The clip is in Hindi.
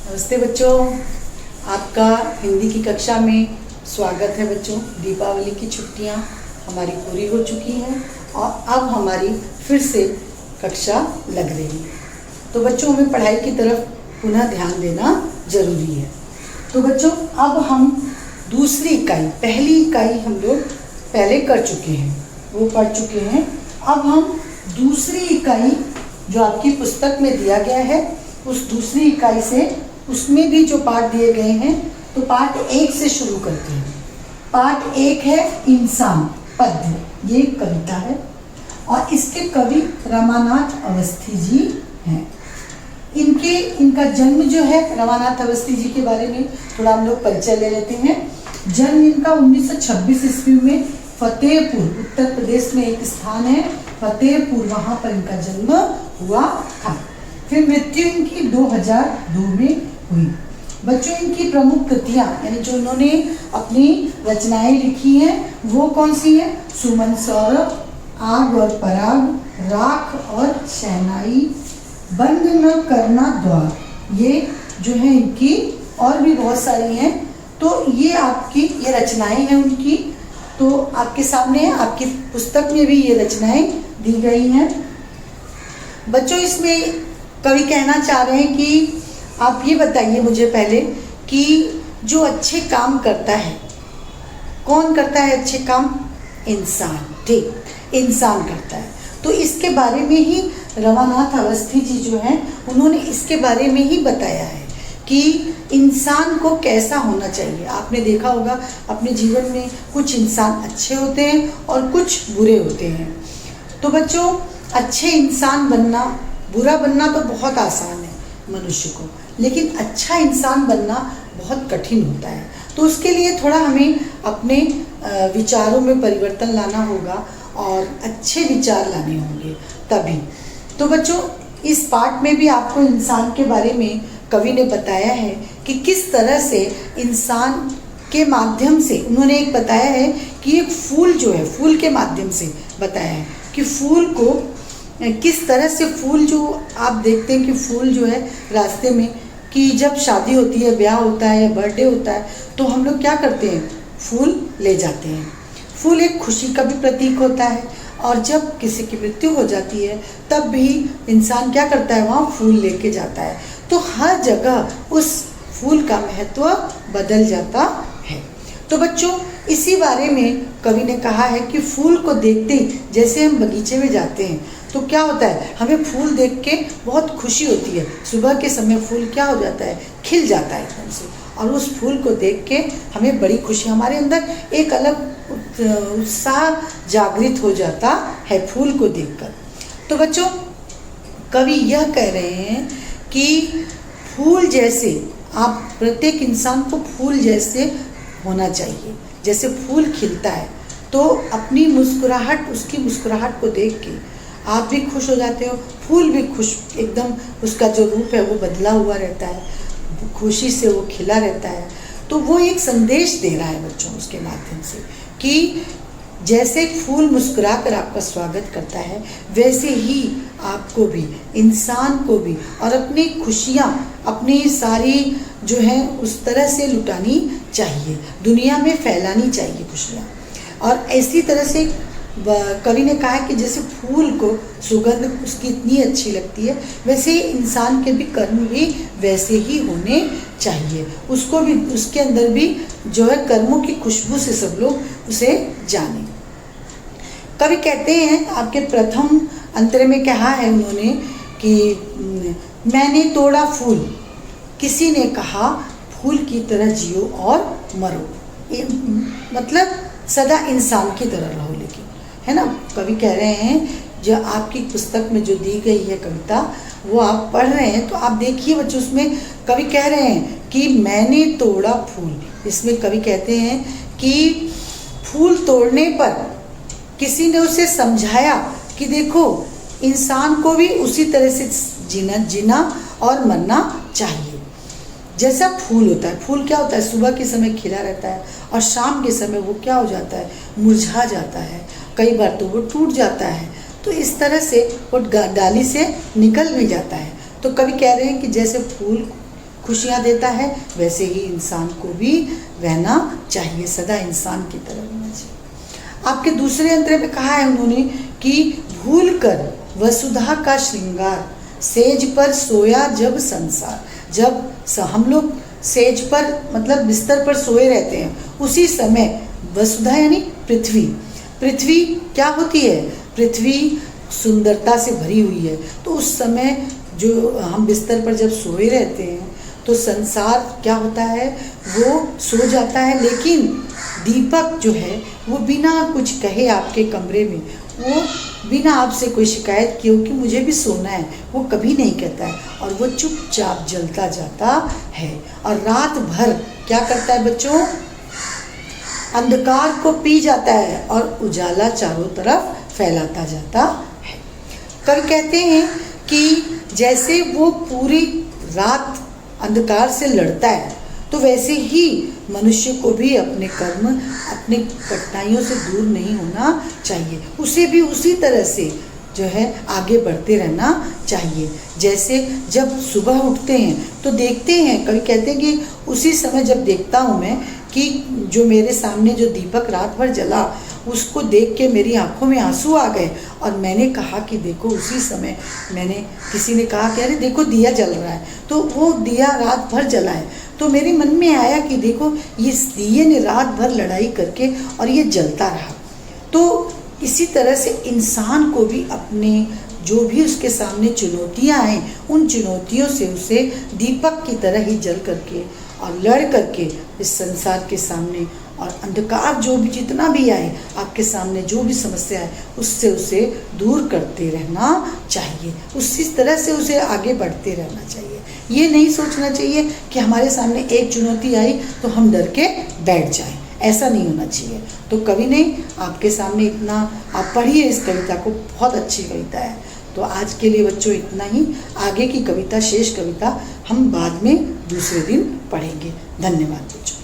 नमस्ते बच्चों, आपका हिंदी की कक्षा में स्वागत है। बच्चों, दीपावली की छुट्टियां हमारी पूरी हो चुकी हैं और अब हमारी फिर से कक्षा लग रही है। तो बच्चों, हमें पढ़ाई की तरफ पुनः ध्यान देना जरूरी है। तो बच्चों, अब हम दूसरी इकाई, पहली इकाई हम लोग पहले कर चुके हैं, वो पढ़ चुके हैं। अब हम दूसरी इकाई जो आपकी पुस्तक में दिया गया है, उस दूसरी इकाई से उसमें भी जो पाठ दिए गए हैं, तो पाठ 1 से शुरू करते हैं। पाठ 1 है इंसान पद्य। ये कविता है और इसके कवि रमानाथ अवस्थी जी हैं। इनका जन्म जो है, रमानाथ अवस्थी जी के बारे में थोड़ा हम लोग परिचय ले लेते हैं। जन्म इनका 1926 ईस्वी में फतेहपुर, उत्तर प्रदेश में एक स्थान है फतेहपुर, वहाँ पर इनका जन्म हुआ था। फिर मृत्यु इनकी 2002 में हुई। बच्चों, इनकी प्रमुख कृतियाँ यानी जो इन्होंने अपनी रचनाएं लिखी हैं वो कौन सी है? सुमन सौरभ, आग और पराग, राख और शहनाई, बंद न करना द्वार, ये जो है इनकी, और भी बहुत सारी हैं। तो ये आपकी ये रचनाएं हैं उनकी, तो आपके सामने है, आपकी पुस्तक में भी ये रचनाएं दी गई हैं। बच्चों, इसमें कवि कहना चाह रहे हैं कि आप ये बताइए मुझे पहले कि जो अच्छे काम करता है, कौन करता है अच्छे काम? इंसान। ठीक, इंसान करता है। तो इसके बारे में ही रमानाथ अवस्थी जी जो हैं, उन्होंने इसके बारे में ही बताया है कि इंसान को कैसा होना चाहिए। आपने देखा होगा अपने जीवन में कुछ इंसान अच्छे होते हैं और कुछ बुरे होते हैं। तो बच्चों, अच्छे इंसान बनना, बुरा बनना तो बहुत आसान है मनुष्य को, लेकिन अच्छा इंसान बनना बहुत कठिन होता है। तो उसके लिए थोड़ा हमें अपने विचारों में परिवर्तन लाना होगा और अच्छे विचार लाने होंगे तभी। तो बच्चों, इस पाठ में भी आपको इंसान के बारे में कवि ने बताया है कि किस तरह से इंसान के माध्यम से, उन्होंने एक बताया है कि एक फूल जो है, फूल के माध्यम से बताया है कि फूल को किस तरह से, फूल जो आप देखते हैं कि फूल जो है रास्ते में, कि जब शादी होती है, ब्याह होता है या बर्थडे होता है, तो हम लोग क्या करते हैं? फूल ले जाते हैं। फूल एक खुशी का भी प्रतीक होता है। और जब किसी की मृत्यु हो जाती है तब भी इंसान क्या करता है? वहाँ फूल लेके जाता है। तो हर जगह उस फूल का महत्व बदल जाता है। तो बच्चों, इसी बारे में कवि ने कहा है कि फूल को देखते ही, जैसे हम बगीचे में जाते हैं तो क्या होता है? हमें फूल देख के बहुत खुशी होती है। सुबह के समय फूल क्या हो जाता है? खिल जाता है एकदम से, और उस फूल को देख के हमें बड़ी खुशी, हमारे अंदर एक अलग उत्साह जागृत हो जाता है फूल को देखकर। तो बच्चों, कवि यह कह रहे हैं कि फूल जैसे, आप प्रत्येक इंसान को फूल जैसे होना चाहिए। जैसे फूल खिलता है तो अपनी मुस्कुराहट, उसकी मुस्कुराहट को देख के आप भी खुश हो जाते हो, फूल भी खुश, एकदम उसका जो रूप है वो बदला हुआ रहता है, खुशी से वो खिला रहता है। तो वो एक संदेश दे रहा है बच्चों उसके माध्यम से कि जैसे फूल मुस्कुरा कर आपका स्वागत करता है, वैसे ही आपको भी, इंसान को भी, और अपनी खुशियाँ, अपनी सारी जो है उस तरह से लुटानी चाहिए, दुनिया में फैलानी चाहिए खुशियाँ। और इसी तरह से कवि ने कहा कि जैसे फूल को सुगंध उसकी इतनी अच्छी लगती है, वैसे ही इंसान के भी कर्म भी वैसे ही होने चाहिए। उसको भी, उसके अंदर भी जो है कर्मों की खुशबू से सब लोग उसे जाने। कवि कहते हैं, आपके प्रथम अंतरे में कहा है उन्होंने कि मैंने तोड़ा फूल, किसी ने कहा फूल की तरह जियो और मरो। मतलब सदा इंसान की तरह रहो, लेकिन है ना। कवि कह रहे हैं, जो आपकी पुस्तक में जो दी गई है कविता, वो आप पढ़ रहे हैं तो आप देखिए बच्चों, उसमें कवि कह रहे हैं कि मैंने तोड़ा फूल। इसमें कवि कहते हैं कि फूल तोड़ने पर किसी ने उसे समझाया कि देखो, इंसान को भी उसी तरह से जीना और मरना चाहिए जैसा फूल होता है। फूल क्या होता है? सुबह के समय खिला रहता है और शाम के समय वो क्या हो जाता है? मुरझा जाता है, कई बार तो वो टूट जाता है। तो इस तरह से वो डाली से निकल भी जाता है। तो कवि कह रहे हैं कि जैसे फूल खुशियाँ देता है, वैसे ही इंसान को भी रहना चाहिए, सदा इंसान की तरह रहना चाहिए। आपके दूसरे अंतरे में कहा है उन्होंने कि भूल कर वसुधा का श्रृंगार, सेज पर सोया जब संसार। जब हम लोग सेज पर मतलब बिस्तर पर सोए रहते हैं, उसी समय वसुधा यानी पृथ्वी, पृथ्वी क्या होती है? पृथ्वी सुंदरता से भरी हुई है। तो उस समय जो हम बिस्तर पर जब सोए रहते हैं तो संसार क्या होता है, वो सो जाता है, लेकिन दीपक जो है वो बिना कुछ कहे आपके कमरे में, वो बिना आपसे कोई शिकायत किए कि मुझे भी सोना है, वो कभी नहीं कहता है, और वो चुपचाप जलता जाता है। और रात भर क्या करता है बच्चों? अंधकार को पी जाता है और उजाला चारों तरफ फैलाता जाता है। कवि कहते हैं कि जैसे वो पूरी रात अंधकार से लड़ता है, तो वैसे ही मनुष्य को भी अपने कर्म, अपने कठिनाइयों से दूर नहीं होना चाहिए, उसे भी उसी तरह से जो है आगे बढ़ते रहना चाहिए। जैसे जब सुबह उठते हैं तो देखते हैं, कभी कहते हैं कि उसी समय जब देखता हूँ मैं कि जो मेरे सामने जो दीपक रात भर जला, उसको देख के मेरी आंखों में आंसू आ गए, और मैंने कहा कि देखो उसी समय किसी ने कहा कि अरे देखो दिया जल रहा है, तो वो दिया रात भर जला है। तो मेरे मन में आया कि देखो इस दिए ने रात भर लड़ाई करके और ये जलता रहा। तो इसी तरह से इंसान को भी अपने जो भी उसके सामने चुनौतियां आए, उन चुनौतियों से उसे दीपक की तरह ही जल करके और लड़ करके इस संसार के सामने, और अंधकार जो भी जितना भी आए आपके सामने, जो भी समस्या है उससे उसे दूर करते रहना चाहिए, उसी तरह से उसे आगे बढ़ते रहना चाहिए। ये नहीं सोचना चाहिए कि हमारे सामने एक चुनौती आई तो हम डर के बैठ जाएं, ऐसा नहीं होना चाहिए। तो कवि ने आपके सामने इतना, आप पढ़िए इस कविता को, बहुत अच्छी कविता है। तो आज के लिए बच्चों इतना ही, आगे की कविता, शेष कविता हम बाद में दूसरे दिन पढ़ेंगे। धन्यवाद बच्चों।